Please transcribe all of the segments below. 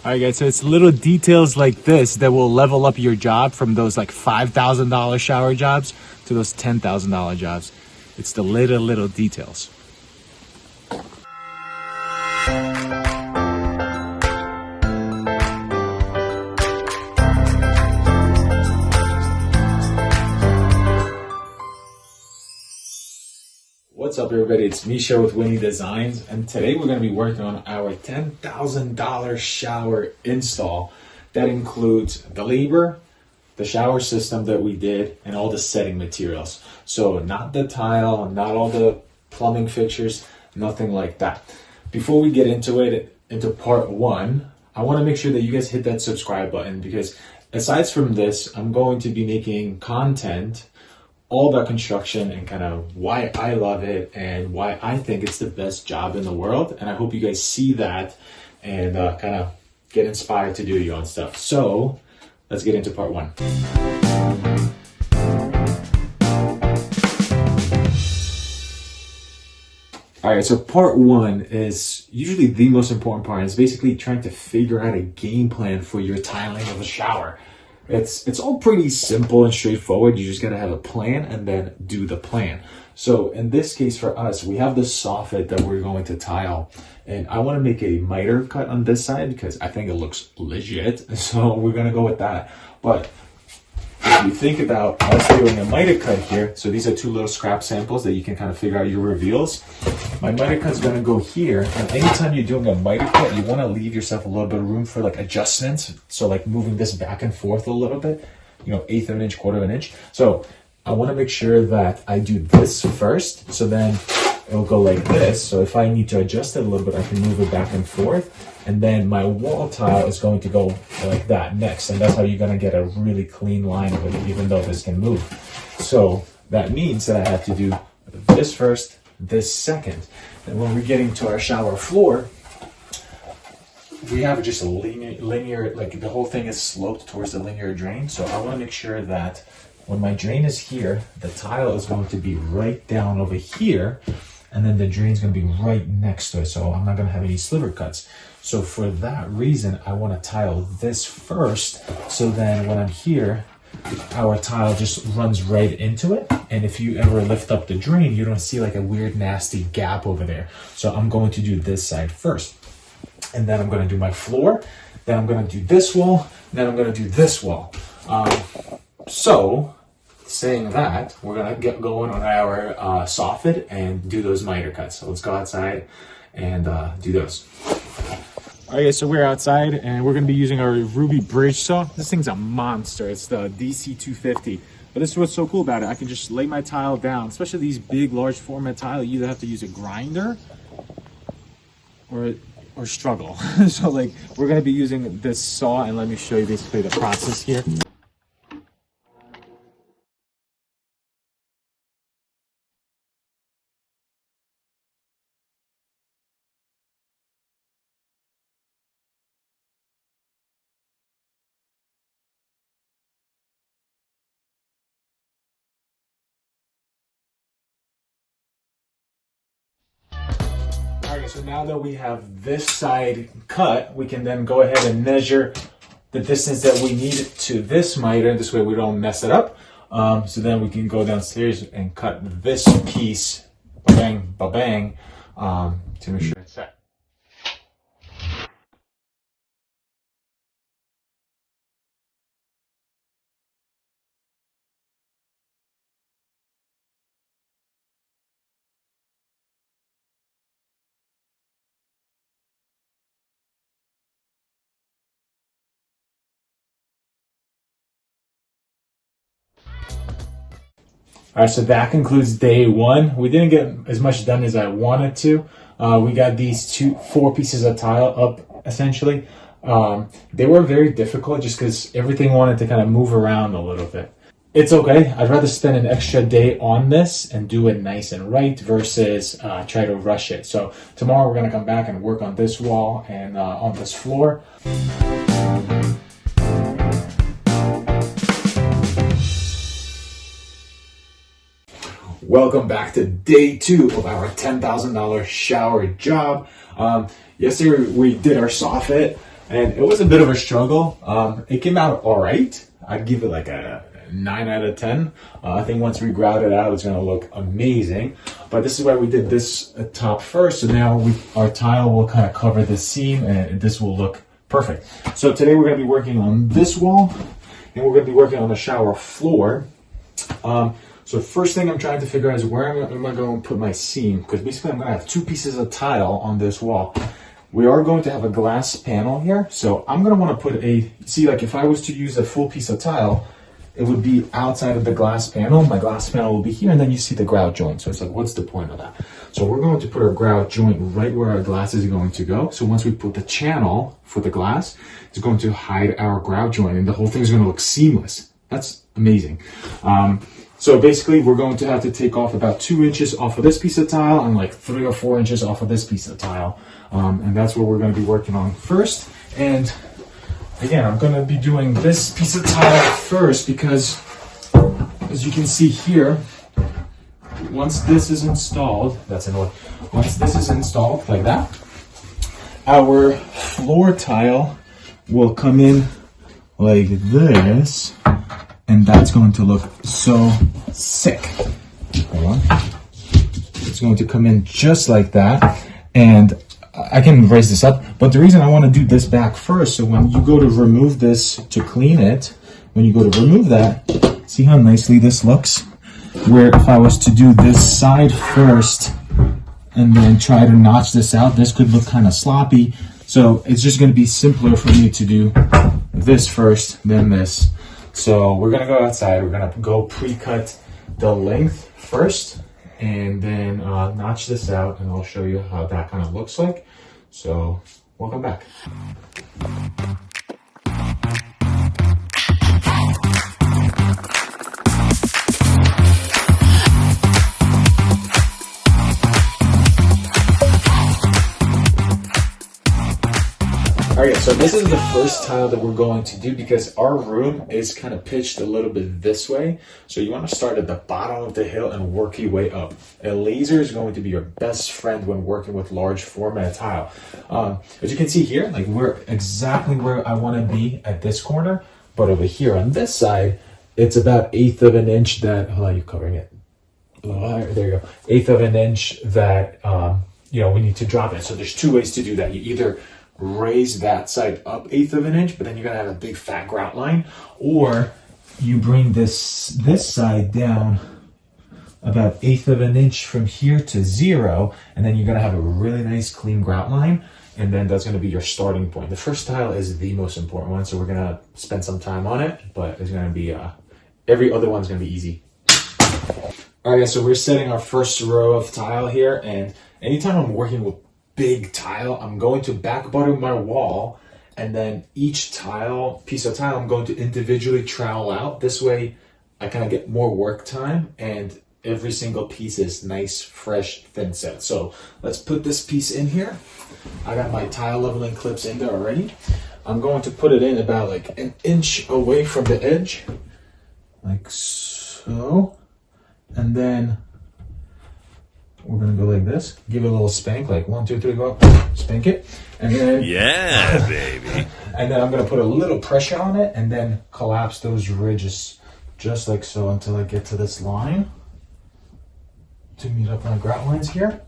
All right, guys, so it's little details like this that will level up your job from those like $5,000 shower jobs to those $10,000 jobs. It's the little details. What's up, everybody? It's Misha with Winnie Designs, and today we're going to be working on our $10,000 shower install. That includes the labor, the shower system that we did, and all the setting materials. So not the tile, not all the plumbing fixtures, nothing like that. Before we get into part one, I want to make sure that you guys hit that subscribe button, because aside from this, I'm going to be making content all about construction and kind of why I love it and why I think it's the best job in the world. And I hope you guys see that and kind of get inspired to do your own stuff. So let's get into part one. All right, so part one is usually the most important part. It's basically trying to figure out a game plan for your tiling of a shower. It's all pretty simple and straightforward. You just gotta have a plan and then do the plan. So in this case for us, we have the soffit that we're going to tile, and I want to make a miter cut on this side because I think it looks legit. So we're gonna go with that. But if you think about us doing a miter cut here, so these are two little scrap samples that you can kind of figure out your reveals. My miter cut is going to go here, and anytime you're doing a miter cut, you want to leave yourself a little bit of room for like adjustments. So like moving this back and forth a little bit, eighth of an inch, quarter of an inch. So I want to make sure that I do this first, so then it'll go like this. So if I need to adjust it a little bit, I can move it back and forth. And then my wall tile is going to go like that next. And that's how you're going to get a really clean line of it, even though this can move. So that means that I have to do this first, this second. And when we're getting to our shower floor, we have just a linear, like the whole thing is sloped towards the linear drain. So I want to make sure that when my drain is here, the tile is going to be right down over here. And then the drain is going to be right next to it. So I'm not going to have any sliver cuts. So for that reason, I want to tile this first. So then when I'm here, our tile just runs right into it. And if you ever lift up the drain, you don't see like a weird, nasty gap over there. So I'm going to do this side first. And then I'm going to do my floor. Then I'm going to do this wall. And then I'm going to do this wall. So saying that, we're going to get going on our soffit and do those miter cuts. So let's go outside and do those. All right, so we're outside and we're going to be using our Ruby bridge saw. This thing's a monster. It's the DC250. But this is what's so cool about it. I can just lay my tile down, especially these big, large format tile. You either have to use a grinder or struggle. So like we're going to be using this saw, and let me show you basically the process here. Alright, so now that we have this side cut, we can then go ahead and measure the distance that we need to this miter. This way we don't mess it up. So then we can go downstairs and cut this piece, ba-bang, ba-bang, to make sure it's set. All right, so that concludes day one. We didn't get as much done as I wanted to. We got these four pieces of tile up, essentially. They were very difficult just because everything wanted to kind of move around a little bit. It's okay. I'd rather spend an extra day on this and do it nice and right versus try to rush it. So tomorrow we're going to come back and work on this wall and on this floor. Welcome back to day 2 of our $10,000 shower job. Yesterday we did our soffit And it was a bit of a struggle. It came out all right. I'd give it like a 9 out of 10. I think once we grout it out, it's going to look amazing. But this is why we did this top first. So now our tile will kind of cover the seam, and this will look perfect. So today we're going to be working on this wall, and we're going to be working on the shower floor. So first thing I'm trying to figure out is where am I going to put my seam? Because basically I'm going to have 2 pieces of tile on this wall. We are going to have a glass panel here. So I'm going to want to put see, like if I was to use a full piece of tile, it would be outside of the glass panel. My glass panel will be here, and then you see the grout joint. So it's like, what's the point of that? So we're going to put our grout joint right where our glass is going to go. So once we put the channel for the glass, it's going to hide our grout joint, and the whole thing is going to look seamless. That's amazing. So basically, we're going to have to take off about 2 inches off of this piece of tile and like 3 or 4 inches off of this piece of tile. And that's what we're going to be working on first. And again, I'm going to be doing this piece of tile first because, as you can see here, once this is installed, once this is installed like that, our floor tile will come in like this, and that's going to look so sick. Hold on. It's going to come in just like that, and I can raise this up, but the reason I want to do this back first, so when you go to remove this to clean it, when you go to remove that, see how nicely this looks? Where if I was to do this side first and then try to notch this out, this could look kind of sloppy. So it's just going to be simpler for me to do this first, then this. So we're going to go outside, we're going to go pre-cut the length first, and then notch this out, and I'll show you how that kind of looks like. So welcome back. Alright, so this is the first tile that we're going to do because our room is kind of pitched a little bit this way. So you want to start at the bottom of the hill and work your way up. A laser is going to be your best friend when working with large format tile. As you can see here, like we're exactly where I want to be at this corner, but over here on this side, it's about 1/8 of an inch that, hold on, you're covering it. There you go. 1/8 of an inch that, we need to drop it. So there's 2 ways to do that. You either raise that side up 1/8 of an inch, but then you're gonna have a big fat grout line, or you bring this side down about 1/8 of an inch from here to 0, and then you're gonna have a really nice clean grout line, and then that's gonna be your starting point. The first tile is the most important one, so we're gonna spend some time on it, but it's gonna be every other one's gonna be easy. All right, so we're setting our first row of tile here, and anytime I'm working with big tile, I'm going to back bottom my wall, and then each piece of tile, I'm going to individually trowel out. This way I kind of get more work time, and every single piece is nice, fresh, thin set. So let's put this piece in here. I got my tile leveling clips in there already. I'm going to put it in about like 1 inch away from the edge, like so, and then we're gonna go like this, give it a little spank, like 1, 2, 3, go up, spank it, and then yeah, baby. And then I'm gonna put a little pressure on it, and then collapse those ridges just like so until I get to this line to meet up my grout lines here,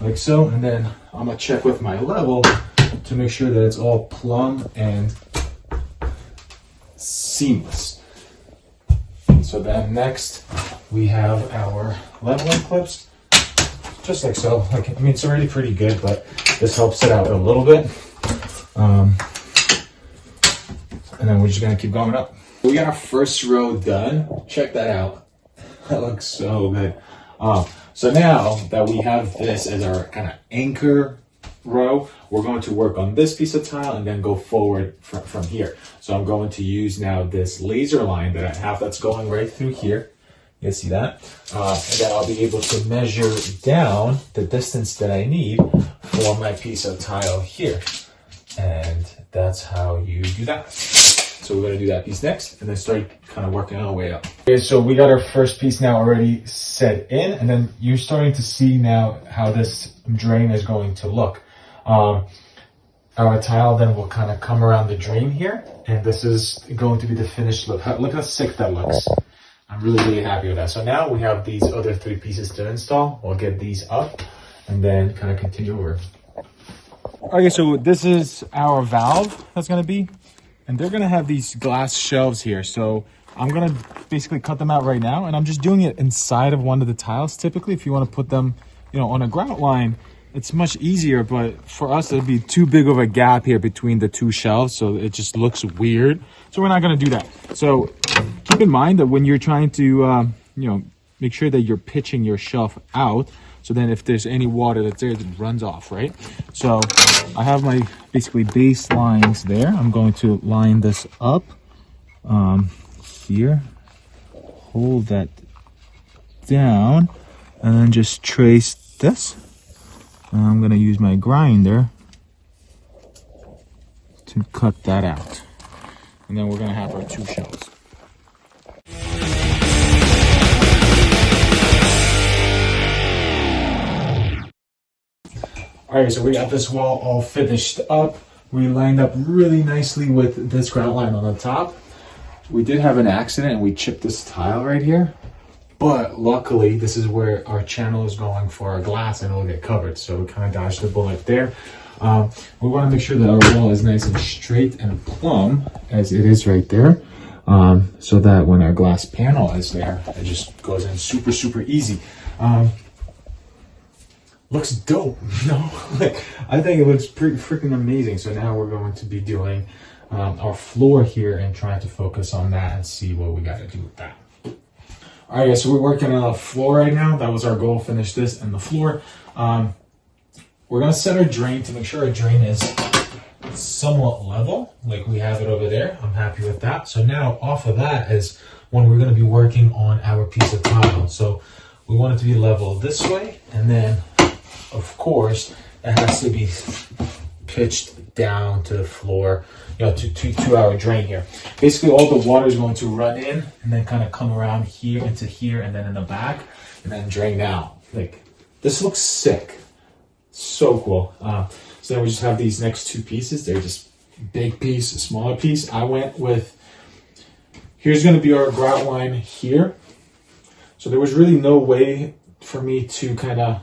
like so. And then I'm gonna check with my level to make sure that it's all plumb and seamless. So then next we have our leveling clips, just like so. It's already pretty good, but this helps it out a little bit. And then we're just gonna keep going up. We got our first row done. Check that out. That looks so good. So now that we have this as our kind of anchor row, we're going to work on this piece of tile and then go forward from here. So I'm going to use now this laser line that I have that's going right through here. You see that? And then I'll be able to measure down the distance that I need for my piece of tile here. And that's how you do that. So we're gonna do that piece next and then start kind of working our way up. Okay, so we got our first piece now already set in, and then you're starting to see now how this drain is going to look. our tile then will kind of come around the drain here, and this is going to be the finished look. Look how sick that looks. I'm really happy with that. So now we have these other 3 pieces to install. We'll get these up and then kind of continue over. Okay, so this is our valve that's going to be, and they're going to have these glass shelves here. So I'm going to basically cut them out right now, and I'm just doing it inside of one of the tiles. Typically, if you want to put them, you know, on a grout line, it's much easier, but for us, it'd be too big of a gap here between the 2 shelves, so it just looks weird. So we're not going to do that. So keep in mind that when you're trying to, you know, make sure that you're pitching your shelf out, so then if there's any water that's there, it runs off, right? So I have my basically base lines there. I'm going to line this up here, hold that down, and then just trace this. And I'm going to use my grinder to cut that out. And then we're going to have our 2 shelves. Alright, so we got this wall all finished up. We lined up really nicely with this grout line on the top. We did have an accident and we chipped this tile right here. But luckily, this is where our channel is going for our glass and it'll get covered. So we kind of dodged the bullet there. We want to make sure that our wall is nice and straight and plumb as it is right there. So that when our glass panel is there, it just goes in super easy. Looks dope, you know? Like, I think it looks pretty freaking amazing. So now we're going to be doing our floor here and trying to focus on that and see what we got to do with that. All right, so we're working on the floor right now. That was our goal, finish this and the floor. We're gonna set our drain to make sure our drain is somewhat level, like we have it over there. I'm happy with that. So now off of that is when we're gonna be working on our piece of tile. So we want it to be level this way, and then of course it has to be pitched down to the floor, you know, to our drain here. Basically all the water is going to run in and then kind of come around here into here and then in the back and then drain out. Like, this looks sick. So cool. So then we just have these next 2 pieces. They're just big piece, smaller piece. I went with, here's going to be our grout line here. So there was really no way for me to kind of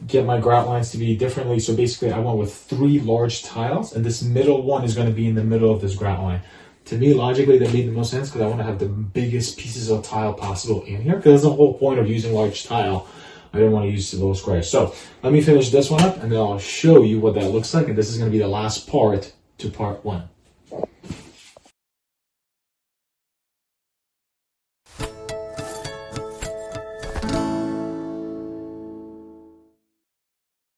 get my grout lines to be differently. So basically I went with 3 large tiles, and this middle one is going to be in the middle of this grout line. To me, logically, that made the most sense because I want to have the biggest pieces of tile possible in here, because that's the whole point of using large tile. I didn't want to use the little squares. So let me finish this one up and then I'll show you what that looks like. And this is going to be the last part to part 1.